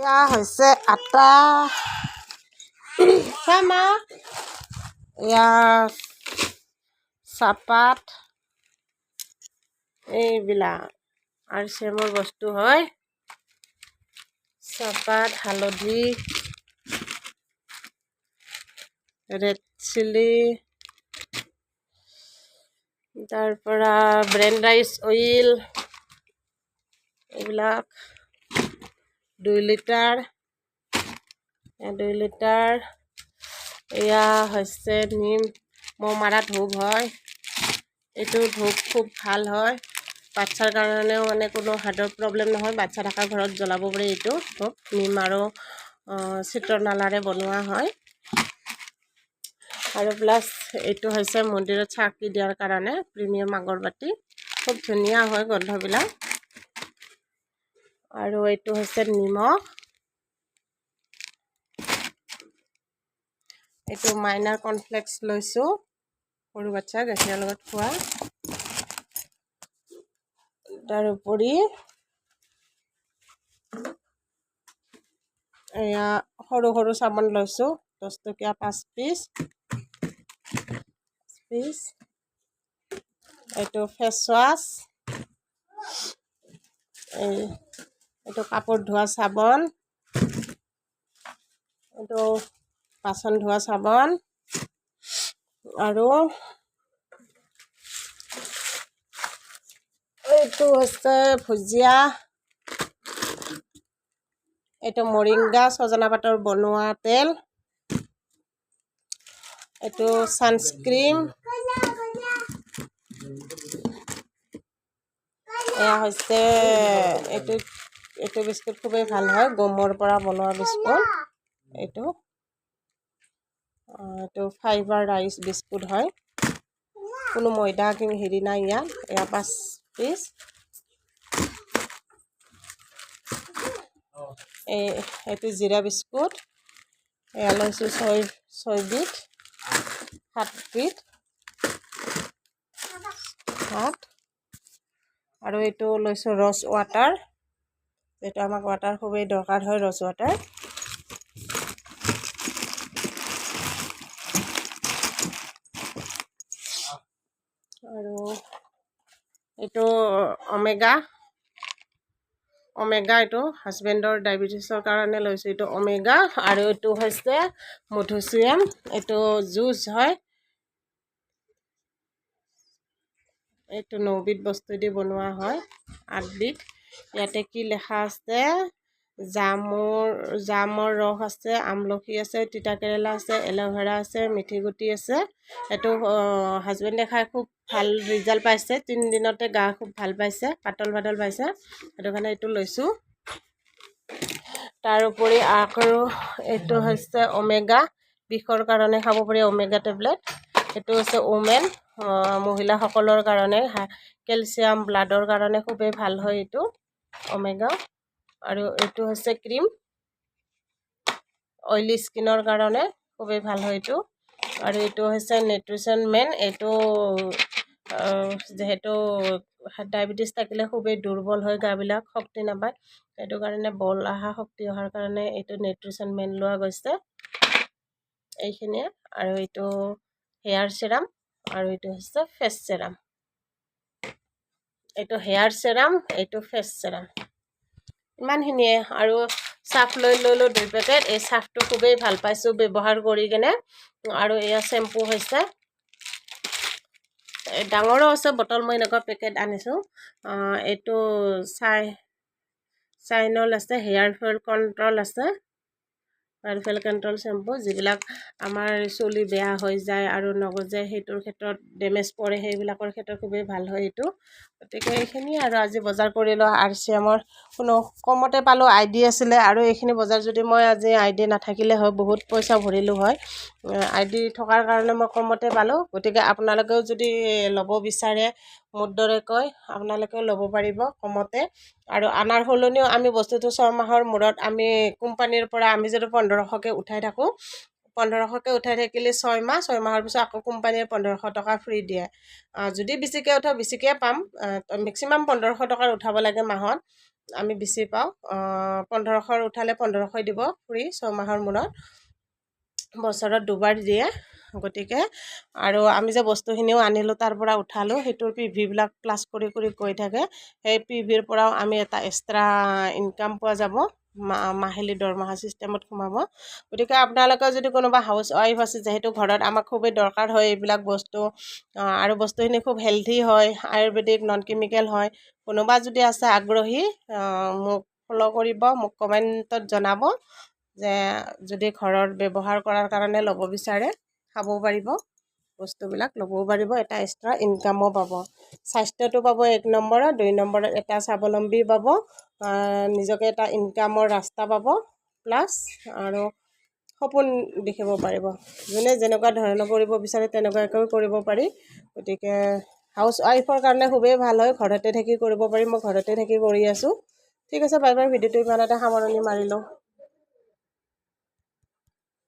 এয়া হৈছে আটা চামা এয়া চাহপাত এইবিলাক RCMৰ বস্তু হয় চাহপাত হালধি ৰেড চিলি তাৰপৰা ব্ৰেন ৰাইচ অইল এইবিলাক 2 লিটাৰ 2 লিটাৰ এয়া হৈছে নিম মহ মাৰা ধূপ হয় এইটো ধূপ খুব ভাল হয় বাচ্চাৰ কাৰণেও মানে কোনো হাৰ্টৰ প্ৰব্লেম নহয় বাচ্চা থকা ঘৰত জ্বলাব পাৰি এইটো ধূপ নিম আৰু চিত্ৰনালাৰে বনোৱা হয় আৰু প্লাছ এইটো হৈছে মন্দিৰত চাকি দিয়াৰ কাৰণে প্ৰিমিয়াম আগৰবাতি খুব ধুনীয়া হয় গন্ধবিলাক আৰু এইটো হৈছে নিমখ এইটো মাইনাৰ কৰ্নফ্লেক্স লৈছোঁ সৰু বাচ্চা গাখীৰৰ লগত খোৱা তাৰোপৰি এয়া সৰু সৰু চাবোন লৈছোঁ 10 টকীয়া 5 পিচ এইটো ফেচ ৱাছ এইটো কাপোৰ ধোৱা চাবোন এইটো বাচন ধোৱা চাবোন আৰু এইটো হৈছে ভুজিয়া এইটো মৰিংগা সজনা পাতৰ বনোৱা তেল এইটো সানস্ক্ৰীম এয়া হৈছে এইটো বিস্কুট খুবেই ভাল হয় গমৰ পৰা বনোৱা বিস্কুট এইটো ফাইবাৰ ৰাইচ বিস্কুট হয় কোনো ময়দা হেৰি নাই ইয়াত এয়া 5 পিচ এইটো জিৰা বিস্কুট এয়া লৈছোঁ 6 বিধ 7 বিধ আৰু এইটো লৈছোঁ ৰস ৱাটাৰ এইটো আমাক ৱাটাৰ খুবেই দৰকাৰ হয় ৰস ৱাটাৰ আৰু এইটো অমেগা এইটো হাজবেণ্ডৰ ডায়েবেটিছৰ কাৰণে লৈছোঁ এইটো অমেগা আৰু এইটো হৈছে মধুচিয়াম এইটো জুচ হয় এইটো 9 বিধ বস্তু দি বনোৱা হয় 8 বিধ ইয়াতে কি লেখা আছে জামৰ ৰস আছে আমলখি আছে তিতা কেৰেলা আছে এল'ভেৰা আছে মিঠি গুটি আছে এইটো হাজবেণ্ডে খাই খুব ভাল ৰিজাল্ট পাইছে 3 দিনতে গা খুব ভাল পাইছে পাতল পাইছে সেইটো কাৰণে এইটো লৈছোঁ তাৰোপৰি আকৌ এইটো হৈছে অমেগা বিষৰ কাৰণে খাব পাৰি অমেগা টেবলেট এইটো হৈছে ওমেন মহিলাসকলৰ কাৰণে কেলছিয়াম ব্লাডৰ কাৰণে খুবেই ভাল হয় এইটো অমেগা আৰু এইটো হৈছে ক্ৰীম অইলি স্কিনৰ কাৰণে খুবেই ভাল হয় এইটো আৰু এইটো হৈছে নিউট্ৰিচন মেন এইটো যেহেতু ডায়েবেটিছ থাকিলে খুবেই দুৰ্বল হয় গাবিলাক শক্তি নাপায় সেইটো কাৰণে বল অহা শক্তি অহাৰ কাৰণে এইটো নিউট্ৰিচন মেন লোৱা গৈছে এইখিনিয়ে আৰু এইটো হেয়াৰ চিৰাম আৰু এইটো হৈছে ফেচ চিৰাম এইটো হেয়াৰ চিৰাম এইটো ফেচ চিৰাম ইমানখিনিয়ে আৰু চাৰ্ফ লৈ ল'লোঁ 2 পেকেট এই চাৰ্ফটো খুবেই ভাল পাইছোঁ ব্যৱহাৰ কৰি কেনে আৰু এয়া চেম্পু হৈছে ডাঙৰো আছে বটল মই এনেকুৱা পেকেট আনিছোঁ এইটো চাইনল আছে হেয়াৰ ফল কণ্ট্ৰল আছে হেয়াৰ ফল কণ্ট্ৰল চেম্পু যিবিলাক আমাৰ চুলি বেয়া হৈ যায় আৰু নগজে সেইটোৰ ক্ষেত্ৰত ডেমেজ পৰে সেইবিলাকৰ ক্ষেত্ৰত খুবেই ভাল হয় এইটো গতিকে এইখিনি আৰু আজি বজাৰ কৰিলোঁ RCMৰ কোনো কমতে পালোঁ ID আছিলে আৰু এইখিনি বজাৰ যদি মই আজি ID নাথাকিলে হয় বহুত পইচা ভৰিলোঁ হয় ID থকাৰ কাৰণে মই কমতে পালোঁ গতিকে আপোনালোকেও যদি ল'ব বিচাৰে মোৰ দৰে কয় আপোনালোকেও ল'ব পাৰিব কমতে আৰু আনাৰ সলনিও আমি বস্তুটো 6 মাহৰ মূৰত আমি কোম্পানীৰ পৰা আমি যদি 1500কে উঠাই থাকোঁ 1500কে উঠাই থাকিলে 6 মাহৰ পিছত আকৌ কোম্পানীয়ে 1500 টকা ফ্ৰী দিয়ে যদি বেছিকৈ উঠাওঁ বেছিকৈ পাম মেক্সিমাম 1500 টকাৰ উঠাব লাগে মাহত আমি বেছি পাওঁ 1500 উঠালে 1500 দিব ফ্ৰী 6 মাহৰ মূৰত বছৰত দুবাৰ দিয়ে গতিকে আৰু আমি যে বস্তুখিনিও আনিলোঁ তাৰ পৰা উঠালোঁ সেইটোৰ PV-বিলাক প্লাছ কৰি কৰি গৈ থাকে সেই PV-ৰ পৰাও আমি এটা এক্সট্ৰা ইনকাম পোৱা যাব মাহিলী দৰমহা চিষ্টেমত সোমাব গতিকে আপোনালোকৰ যদি কোনোবা হাউচ ৱাইফ আছে যিহেতু ঘৰত আমাক খুবেই দৰকাৰ হয় এইবিলাক বস্তু আৰু বস্তুখিনি খুব হেল্থি হয় আয়ুৰ্বেদিক নন কেমিকেল হয় কোনোবা যদি আছে আগ্ৰহী মোক ফ'ল' কৰিব মোক কমেণ্টত জনাব যে যদি ঘৰত ব্যৱহাৰ কৰাৰ কাৰণে ল'ব বিচাৰে খাবও পাৰিব বস্তুবিলাক ল'বও পাৰিব এটা এক্সট্ৰা ইনকামো পাব স্বাস্থ্যটো পাব 1 নম্বৰত 2 নম্বৰত এটা স্বাৱলম্বী পাব নিজকে এটা ইনকামৰ ৰাস্তা পাব প্লাছ আৰু সপোন দেখিব পাৰিব যোনে যেনেকুৱা ধৰণৰ কৰিব বিচাৰে তেনেকুৱাকৈ কৰিব পাৰি গতিকে হাউচ ৱাইফৰ কাৰণে খুবেই ভাল হয় ঘৰতে থাকি কৰিব পাৰি মই ঘৰতে থাকি কৰি আছোঁ ঠিক আছে বাই বাই ভিডিঅ'টো ইমানতে সামৰণি মাৰিলোঁ